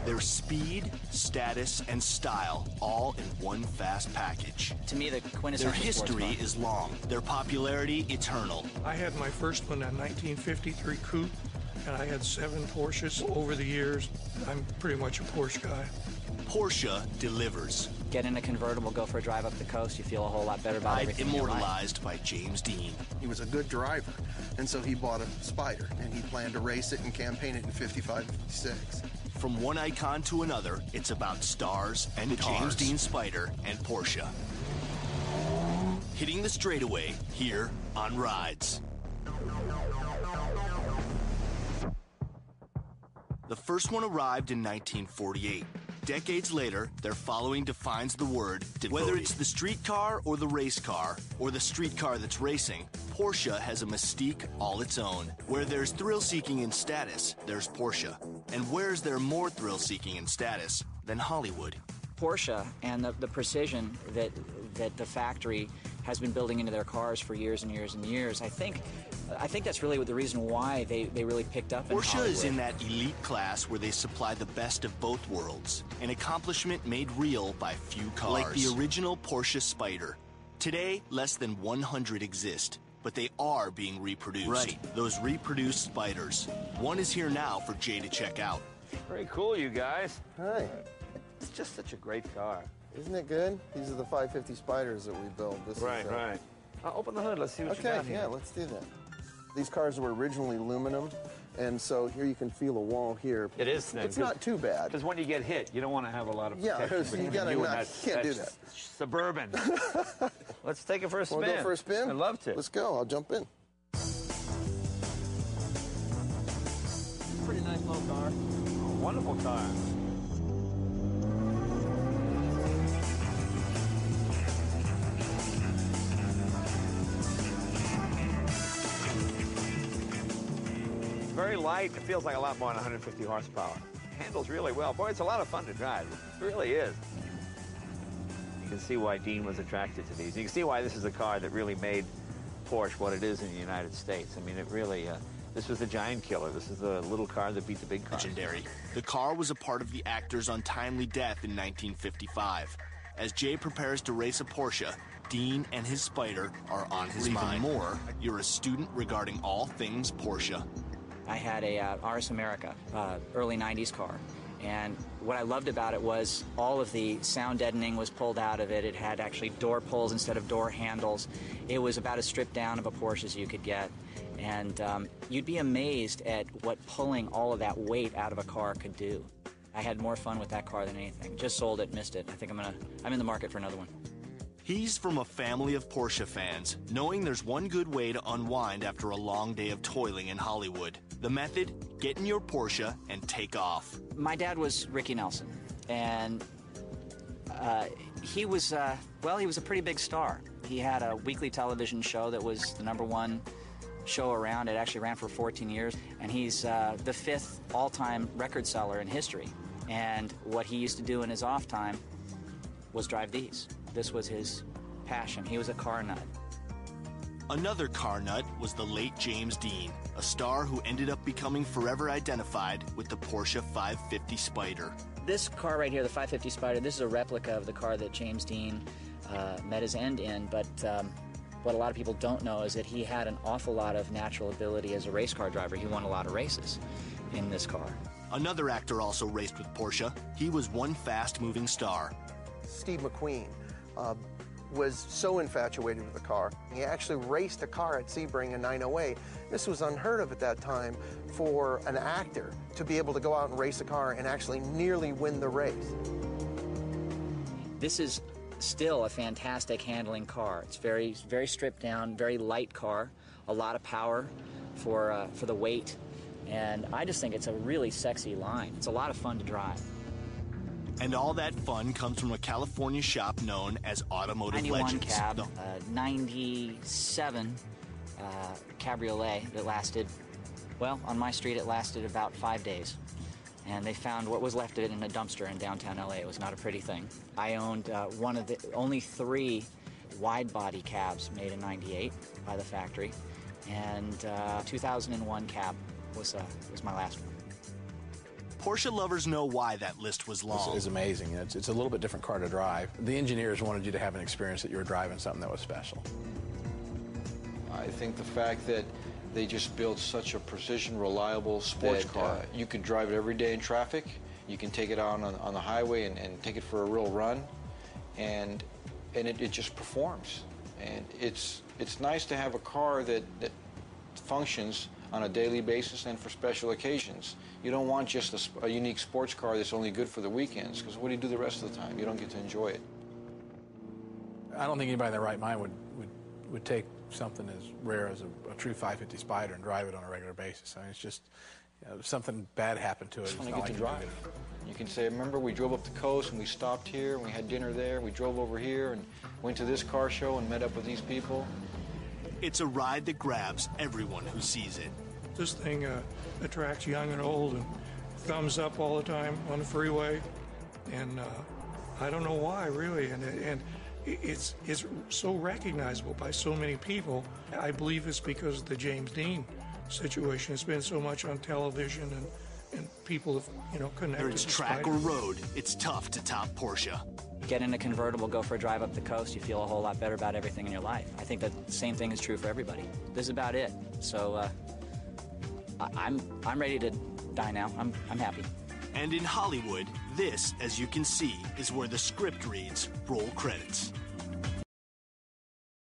There's speed, status, and style all in one fast package. To me, the quintessential Their history is long, their popularity eternal. I had my first one, a 1953 coupe, and I had 7 Porsches over the years. I'm pretty much a Porsche guy. Porsche delivers. Get in a convertible, go for a drive up the coast, you feel a whole lot better about everything. Immortalized by James Dean. He was a good driver, and so he bought a Spider, and he planned to race it and campaign it in 55, 56. From one icon to another, it's about stars and the James Dean Spider and Porsche. Hitting the straightaway here on Rides. The first one arrived in 1948. Decades later, their following defines the word devoted. Whether it's the street car or the race car, or the street car that's racing, Porsche has a mystique all its own. Where there's thrill-seeking in status, there's Porsche. And where's there more thrill-seeking in status than Hollywood? Porsche and the precision that the factory has been building into their cars for years and years and years, I think that's really the reason why they really picked up in Porsche Hollywood. is in that elite class where they supply the best of both worlds, an accomplishment made real by few cars. Like the original Porsche Spider. Today, less than 100 exist, but they are being reproduced. Right, those reproduced Spiders. One is here now for Jay to check out. Very cool, you guys. Hi. It's just such a great car. Isn't it good? These are the 550 Spiders that we built. This Right, is, right. Open the hood, let's see what you got here. Okay, yeah, let's do that. These cars were originally aluminum, and so here you can feel a wall here. It is thin. It's not too bad. Because when you get hit, you don't want to have a lot of protection. Yeah, you gotta not, can't do that. Suburban. Let's take it for a spin. Want to go for a spin? I'd love to. Let's go. I'll jump in. Pretty nice little car. Oh, wonderful car. Very light. It feels like a lot more than 150 horsepower. Handles really well. Boy, it's a lot of fun to drive. It really is. You can see why Dean was attracted to these. You can see why this is a car that really made Porsche what it is in the United States. I mean, it really, this was the giant killer. This is the little car that beat the big car. Legendary. The car was a part of the actor's untimely death in 1955. As Jay prepares to race a Porsche, Dean and his Spider are on his mind. Even more, you're a student regarding all things Porsche. I had a RS America, early 90s car. And what I loved about it was all of the sound deadening was pulled out of it. It had actually door pulls instead of door handles. It was about as stripped down of a Porsche as you could get. And you'd be amazed at what pulling all of that weight out of a car could do. I had more fun with that car than anything. Just sold it, missed it. I think I'm in the market for another one. He's from a family of Porsche fans, knowing there's one good way to unwind after a long day of toiling in Hollywood. The method? Get in your Porsche and take off. My dad was Ricky Nelson, and he was a pretty big star. He had a weekly television show that was the #1 show around. It actually ran for 14 years, and he's the 5th all-time record seller in history. And what he used to do in his off time was drive these. This was his passion. He was a car nut. Another car nut was the late James Dean, a star who ended up becoming forever identified with the Porsche 550 Spider. This car right here, the 550 Spider, this is a replica of the car that James Dean met his end in, but what a lot of people don't know is that he had an awful lot of natural ability as a race car driver. He won a lot of races in this car. Another actor also raced with Porsche. He was one fast-moving star. Steve McQueen was so infatuated with the car. He actually raced a car at Sebring in 908. This was unheard of at that time for an actor to be able to go out and race a car and actually nearly win the race. This is still a fantastic handling car. It's very, very stripped down, very light car, a lot of power for the weight, and I just think it's a really sexy line. It's a lot of fun to drive. And all that fun comes from a California shop known as Automotive 91 Legends. cab, 97 cabriolet that lasted, well, on my street it lasted about 5 days. And they found what was left of it in a dumpster in downtown LA. It was not a pretty thing. I owned one of the only 3 wide-body cabs made in '98 by the factory, and 2001 cab was my last one. Porsche lovers know why that list was long. It's amazing. It's a little bit different car to drive. The engineers wanted you to have an experience that you were driving something that was special. I think the fact that they just built such a precision, reliable sports car. You could drive it every day in traffic. You can take it out on the highway and take it for a real run, and it just performs. And it's nice to have a car that functions on a daily basis and for special occasions. You don't want just a unique sports car that's only good for the weekends, because what do you do the rest of the time? You don't get to enjoy it. I don't think anybody in their right mind would take something as rare as a true 550 Spider and drive it on a regular basis. I mean, it's just, if something bad happened to it. It's when you get to drive. You can say, remember, we drove up the coast and we stopped here and we had dinner there. We drove over here and went to this car show and met up with these people. It's a ride that grabs everyone who sees it. This thing attracts young and old, and thumbs up all the time on the freeway, and I don't know why, really, and it's so recognizable by so many people. I believe it's because of the James Dean situation. It's been so much on television, and people have, connected. Whether it's track or road, it's tough to top Porsche. Get in a convertible, go for a drive up the coast, you feel a whole lot better about everything in your life. I think that the same thing is true for everybody. This is about it. So I'm ready to die now. I'm happy. And in Hollywood, this, as you can see, is where the script reads, roll credits.